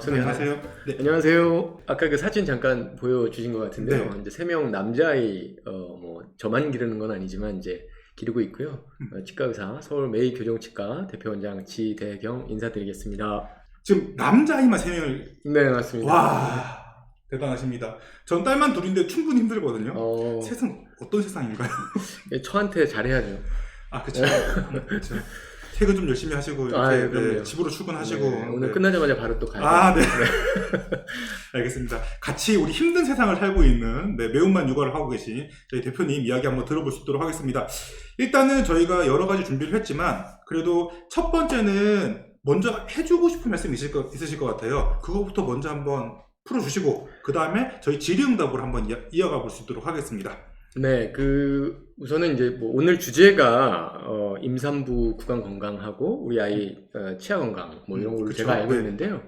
안녕하세요. 네. 안녕하세요. 아까 그 사진 잠깐 보여주신 것 같은데요. 네. 이제 3명 남자아이, 뭐, 저만 기르는 건 아니지만, 이제 기르고 있고요. 치과 의사, 서울 메이 교정치과 대표원장 지대경 인사드리겠습니다. 지금 남자아이만 3명을. 네, 맞습니다. 와, 대단하십니다. 전 딸만 둘인데 충분히 힘들거든요. 어, 세상 어떤 세상인가요? 처한테 잘해야죠. 아, 그쵸. 그쵸. 퇴근 좀 열심히 하시고 이렇게 아, 그럼요. 집으로 출근하시고. 네, 오늘 네. 끝나자마자 바로 또 가야죠. 아, 네. 알겠습니다. 같이 우리 힘든 세상을 살고 있는 매운맛 육아를 하고 계신 저희 대표님 이야기 한번 들어볼 수 있도록 하겠습니다. 일단은 저희가 여러 가지 준비를 했지만 그래도 첫 번째는 먼저 해주고 싶은 말씀 있으실 것 같아요. 그거부터 먼저 한번 풀어주시고 그 다음에 저희 질의응답을 한번 이어가 볼 수 있도록 하겠습니다. 네, 우선은 이제 뭐 오늘 주제가, 임산부 구강 건강하고 우리 아이, 치아 건강, 뭐 이런 걸로 그쵸. 제가 알고 네. 있는데요.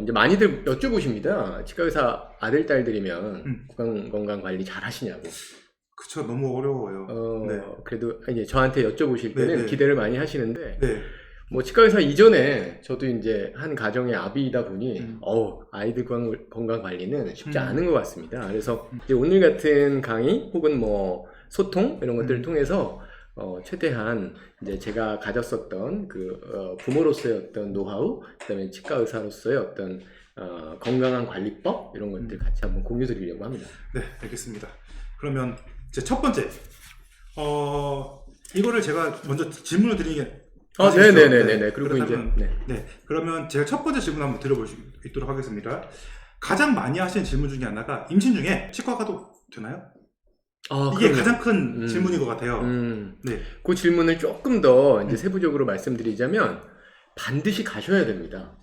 이제 많이들 여쭤보십니다. 치과 의사 아들, 딸들이면 구강 건강 관리 잘 하시냐고. 그쵸. 너무 어려워요. 네. 그래도 이제 저한테 여쭤보실 때는 네, 네. 기대를 많이 하시는데, 네. 뭐 치과 의사 이전에 저도 이제 한 가정의 아비이다 보니, 아이들 건강 관리는 쉽지 않은 것 같습니다. 그래서 이제 오늘 같은 강의 혹은 뭐 소통 이런 것들을 통해서 최대한 이제 제가 가졌었던 부모로서의 어떤 노하우, 그다음에 치과 의사로서의 어떤 건강한 관리법 이런 것들 같이 한번 공유 드리려고 합니다. 네, 알겠습니다. 그러면 제 첫 번째, 이거를 제가 먼저 질문을 드리는 네네네네. 그리고 이제 그러면 제가 첫 번째 질문 한번 드려볼 수 있도록 하겠습니다. 가장 많이 하시는 질문 중에 하나가 임신 중에 치과 가도 되나요? 이게 그럼요. 가장 큰 질문인 것 같아요. 네. 그 질문을 조금 더 이제 세부적으로 말씀드리자면 반드시 가셔야 됩니다.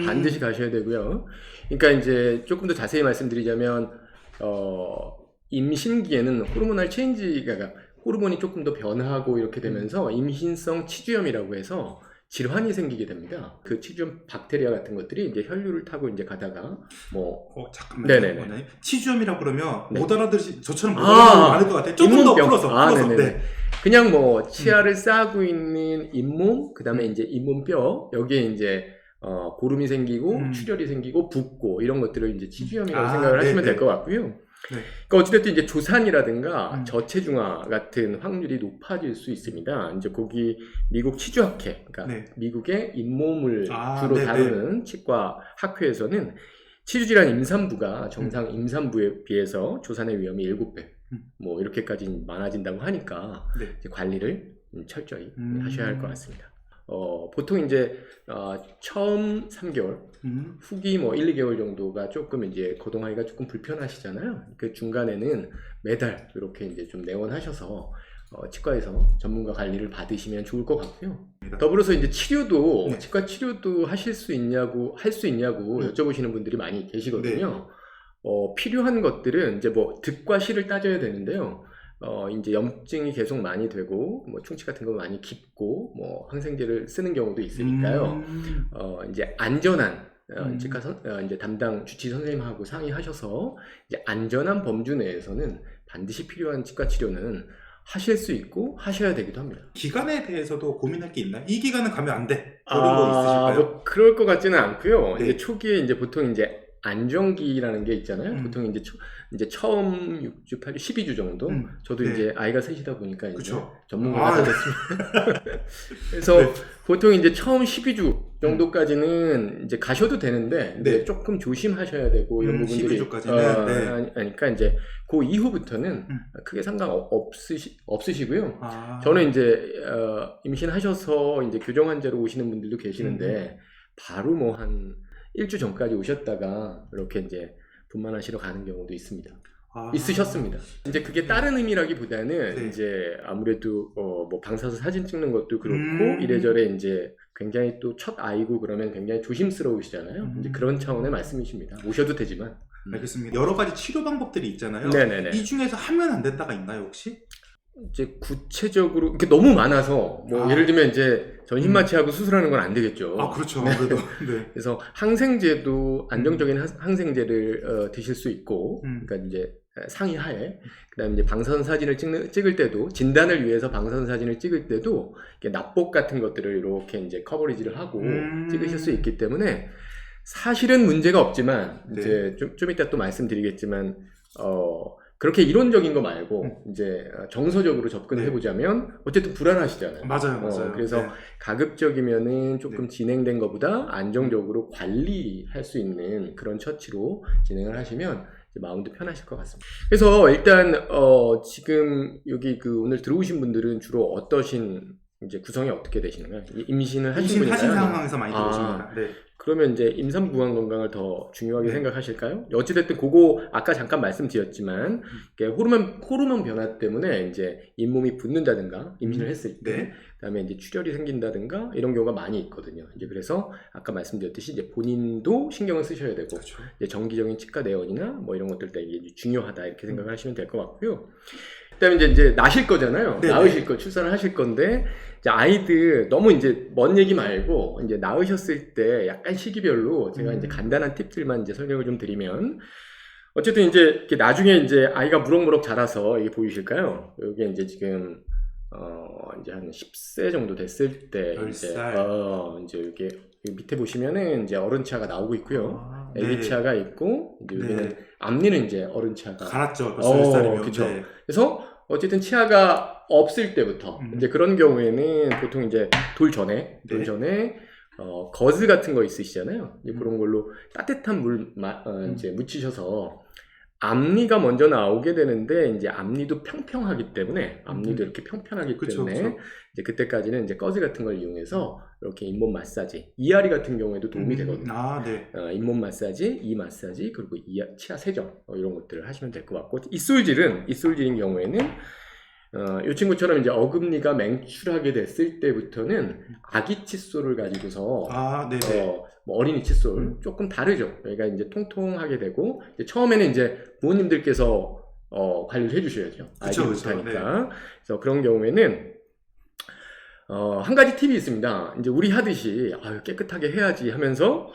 반드시 가셔야 되고요. 그러니까 이제 조금 더 자세히 말씀드리자면 임신기에는 호르모널 체인지가 호르몬이 조금 더 변하고 이렇게 되면서 임신성 치주염이라고 해서 질환이 생기게 됩니다. 그 치주염 박테리아 같은 것들이 이제 혈류를 타고 이제 가다가 잠깐만요. 네네네. 치주염이라고 그러면 네. 못 알아들으시 저처럼 못 알아들으면 많을 것 같아요. 조금 더 잇몸병. 풀어서. 네네네. 그냥 뭐 치아를 싸고 있는 잇몸, 그다음에 이제 잇몸뼈 여기에 이제 고름이 생기고 출혈이 생기고 붓고 이런 것들을 이제 치주염이라고 생각을 하시면 될 것 같고요. 네. 그러니까 어찌됐든 이제 조산이라든가 저체중아 같은 확률이 높아질 수 있습니다. 이제 거기 미국 치주학회, 그러니까 미국의 잇몸을 주로 다루는 치과 학회에서는 치주질환 임산부가 정상 임산부에 비해서 조산의 위험이 7배, 뭐 이렇게까지 많아진다고 하니까 이제 관리를 철저히 하셔야 할 것 같습니다. 보통 이제 처음 3개월, 후기 뭐 1, 2개월 정도가 조금 이제 거동하기가 조금 불편하시잖아요. 그 중간에는 매달 이렇게 이제 좀 내원하셔서 치과에서 전문가 관리를 받으시면 좋을 것 같고요. 더불어서 이제 치료도 치과 치료도 할 수 있냐고 여쭤보시는 분들이 많이 계시거든요. 필요한 것들은 이제 뭐 득과 실을 따져야 되는데요. 이제 염증이 계속 많이 되고, 뭐 충치 같은 거 많이 깊고, 뭐 항생제를 쓰는 경우도 있으니까요. 이제 안전한 치과 이제 담당 주치 선생님하고 상의하셔서 이제 안전한 범주 내에서는 반드시 필요한 치과 치료는 하실 수 있고 하셔야 되기도 합니다. 기간에 대해서도 고민할 게 있나요? 이 기간은 가면 안 돼. 그런 거 있으실까요? 뭐 그럴 것 같지는 않고요. 이제 초기에 이제 보통 이제 안정기라는 게 있잖아요. 보통 이제 처음 6주, 8주, 12주 정도. 저도 이제 아이가 셋이다 보니까 이제 전문가가 됐습니다. 그래서 보통 이제 처음 12주 정도까지는 이제 가셔도 되는데 이제 조금 조심하셔야 되고 이런 부분들이 12주까지는 그러니까 이제 그 이후부터는 크게 상관 없으시고요. 저는 이제 임신하셔서 이제 교정 환자로 오시는 분들도 계시는데 바로 뭐 한 1주 전까지 오셨다가 이렇게 이제 분만하시러 가는 경우도 있습니다. 있으셨습니다. 이제 그게 다른 의미라기보다는 이제 아무래도 뭐 방사선 사진 찍는 것도 그렇고 이래저래 이제 굉장히 또 첫 아이고 그러면 굉장히 조심스러우시잖아요. 이제 그런 차원의 말씀이십니다. 오셔도 되지만. 알겠습니다. 여러 가지 치료 방법들이 있잖아요. 네네네. 이 중에서 하면 안 된다가 있나요, 혹시? 이제 구체적으로 이렇게 너무 많아서 뭐 예를 들면 이제 전신마취하고 수술하는 건 안 되겠죠. 그렇죠. 네. 아무래도. 네. 그래서 항생제도 안정적인 항생제를 드실 수 있고, 그러니까 이제 상의 하에, 그다음에 이제 방사선 사진을 찍을 때도, 진단을 위해서 방사선 사진을 찍을 때도 이렇게 납복 같은 것들을 이렇게 이제 커버리지를 하고 찍으실 수 있기 때문에 사실은 문제가 없지만, 네. 이제 좀 이따 또 말씀드리겠지만, 그렇게 이론적인 거 말고 이제 정서적으로 접근을 네. 해보자면 어쨌든 불안하시잖아요. 맞아요. 그래서 네. 가급적이면은 조금 네. 진행된 것보다 안정적으로 관리할 수 있는 그런 처치로 진행을 하시면 이제 마음도 편하실 것 같습니다. 그래서 일단 지금 여기 오늘 들어오신 분들은 주로 어떠신 이제 구성이 어떻게 되시는가요? 임신을 하신 분인가요? 임신하신 상황에서 많이 들어오십니다. 네. 그러면 이제 임산부관 건강을 더 중요하게 네. 생각하실까요? 어찌됐든 그거 아까 잠깐 말씀드렸지만 이게 호르몬 변화 때문에 이제 잇몸이 붓는다든가 임신을 했을 때 네. 그다음에 이제 출혈이 생긴다든가 이런 경우가 많이 있거든요. 이제 그래서 아까 말씀드렸듯이 이제 본인도 신경을 쓰셔야 되고 그렇죠. 이제 정기적인 치과 내원이나 뭐 이런 것들 때 이게 중요하다 이렇게 생각을 하시면 될 것 같고요. 그다음에 이제 낳으실 거잖아요. 네네. 낳으실 거, 출산을 하실 건데 이제 아이들 너무 이제 먼 얘기 말고 이제 낳으셨을 때 약간 시기별로 제가 이제 간단한 팁들만 이제 설명을 좀 드리면 어쨌든 이제 이렇게 나중에 이제 아이가 무럭무럭 자라서 이게 보이실까요? 여기 이제 지금 이제 한 10세 정도 됐을 때 10살. 이제 이렇게 밑에 보시면은 이제 어른 치아가 나오고 있고요. 애기 네. 치아가 있고 이제 여기는 네. 앞니는 이제 어른 치아가 갈았죠. 벌써 10살이면. 그쵸. 네. 그래서 어쨌든 치아가 없을 때부터 이제 그런 경우에는 보통 이제 돌 전에 거즈 같은 거 있으시잖아요. 이제 그런 걸로 따뜻한 물 이제 묻히셔서 앞니가 먼저 나오게 되는데 이제 앞니도 평평하기 때문에 앞니도 이렇게 평평하기 때문에 그쵸. 이제 그때까지는 이제 거즈 같은 걸 이용해서 이렇게 잇몸 마사지, 이아리 같은 경우에도 도움이 되거든요. 네. 잇몸 마사지, 이 마사지, 그리고 치아 세정 이런 것들을 하시면 될 것 같고 입술질인 경우에는 이 친구처럼 이제 어금니가 맹출하게 됐을 때부터는 아기 칫솔을 가지고서 뭐 어린이 칫솔 조금 다르죠. 그러니까 이제 통통하게 되고 이제 처음에는 이제 부모님들께서 관리를 해주셔야죠. 아이가 못하니까. 네. 그래서 그런 경우에는 한 가지 팁이 있습니다. 이제 우리 하듯이 깨끗하게 해야지 하면서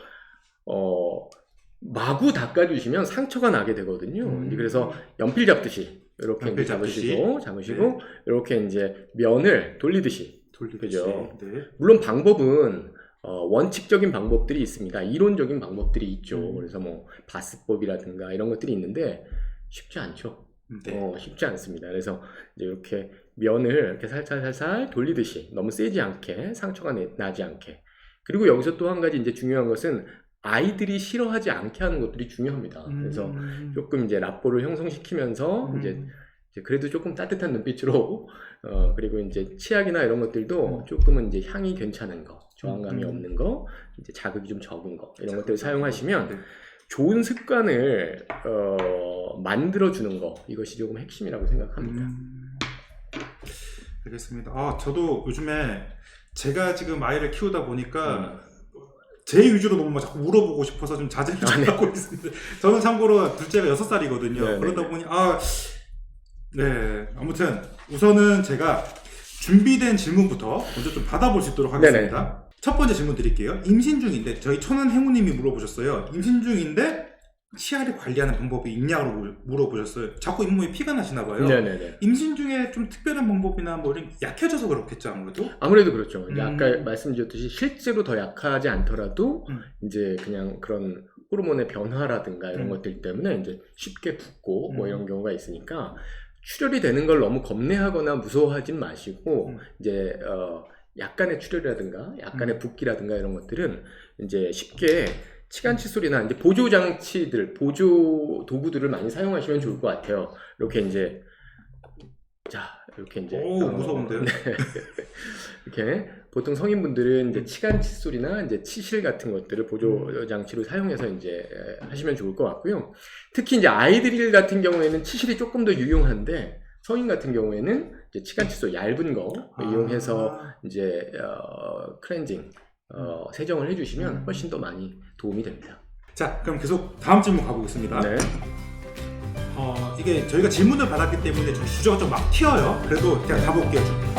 마구 닦아주시면 상처가 나게 되거든요. 그래서 연필 잡듯이 이렇게 이제 잡으시고 네. 이렇게 이제 면을 돌리듯이. 그죠? 네. 물론 방법은 원칙적인 방법들이 있습니다. 이론적인 방법들이 있죠. 그래서 뭐 바스법이라든가 이런 것들이 있는데 쉽지 않죠. 네. 쉽지 않습니다. 그래서 이제 이렇게 면을 이렇게 살살 돌리듯이 너무 세지 않게 상처가 나지 않게. 그리고 여기서 또 한 가지 이제 중요한 것은 아이들이 싫어하지 않게 하는 것들이 중요합니다. 그래서 조금 이제 라뽀를 형성시키면서 이제 그래도 조금 따뜻한 눈빛으로 그리고 이제 치약이나 이런 것들도 조금은 이제 향이 괜찮은 거, 저항감이 없는 거, 이제 자극이 좀 적은 거 이런 것들을 사용하시면 좋은 습관을 만들어주는 거 이것이 조금 핵심이라고 생각합니다. 알겠습니다. 저도 요즘에 제가 지금 아이를 키우다 보니까 제 위주로 너무 자꾸 물어보고 싶어서 좀 자제를 좀 하고 있습니다. 저는 참고로 둘째가 6살이거든요. 네네. 그러다 보니 아무튼 우선은 제가 준비된 질문부터 먼저 좀 받아볼 수 있도록 하겠습니다. 네네. 첫 번째 질문 드릴게요. 임신 중인데 저희 천은 행우님이 물어보셨어요. 임신 중인데 치아를 관리하는 방법이 있냐고 물어보셨어요. 자꾸 잇몸에 피가 나시나 봐요. 네네네. 임신 중에 좀 특별한 방법이나 뭐 이런 약해져서 그렇겠죠, 아무래도? 아무래도 그렇죠. 이제 아까 말씀드렸듯이 실제로 더 약하지 않더라도 이제 그냥 그런 호르몬의 변화라든가 이런 것들 때문에 이제 쉽게 붓고 뭐 이런 경우가 있으니까 출혈이 되는 걸 너무 겁내하거나 무서워하진 마시고 이제 약간의 출혈이라든가 약간의 붓기라든가 이런 것들은 이제 쉽게 치간 칫솔이나 이제 보조 장치들, 보조 도구들을 많이 사용하시면 좋을 것 같아요. 이렇게 이제 이렇게 이제 무서운데요? 네. 이렇게 보통 성인분들은 이제 치간 칫솔이나 이제 치실 같은 것들을 보조 장치로 사용해서 이제 하시면 좋을 것 같고요. 특히 이제 아이들 같은 경우에는 치실이 조금 더 유용한데 성인 같은 경우에는 이제 치간 칫솔 얇은 거 이용해서 이제 클렌징 세정을 해주시면 훨씬 더 많이 도움이 됩니다. 자, 그럼 계속 다음 질문 가보겠습니다. 네. 이게 저희가 질문을 받았기 때문에 좀 주제가 좀 막 튀어요. 그래도 그냥 가볼게요.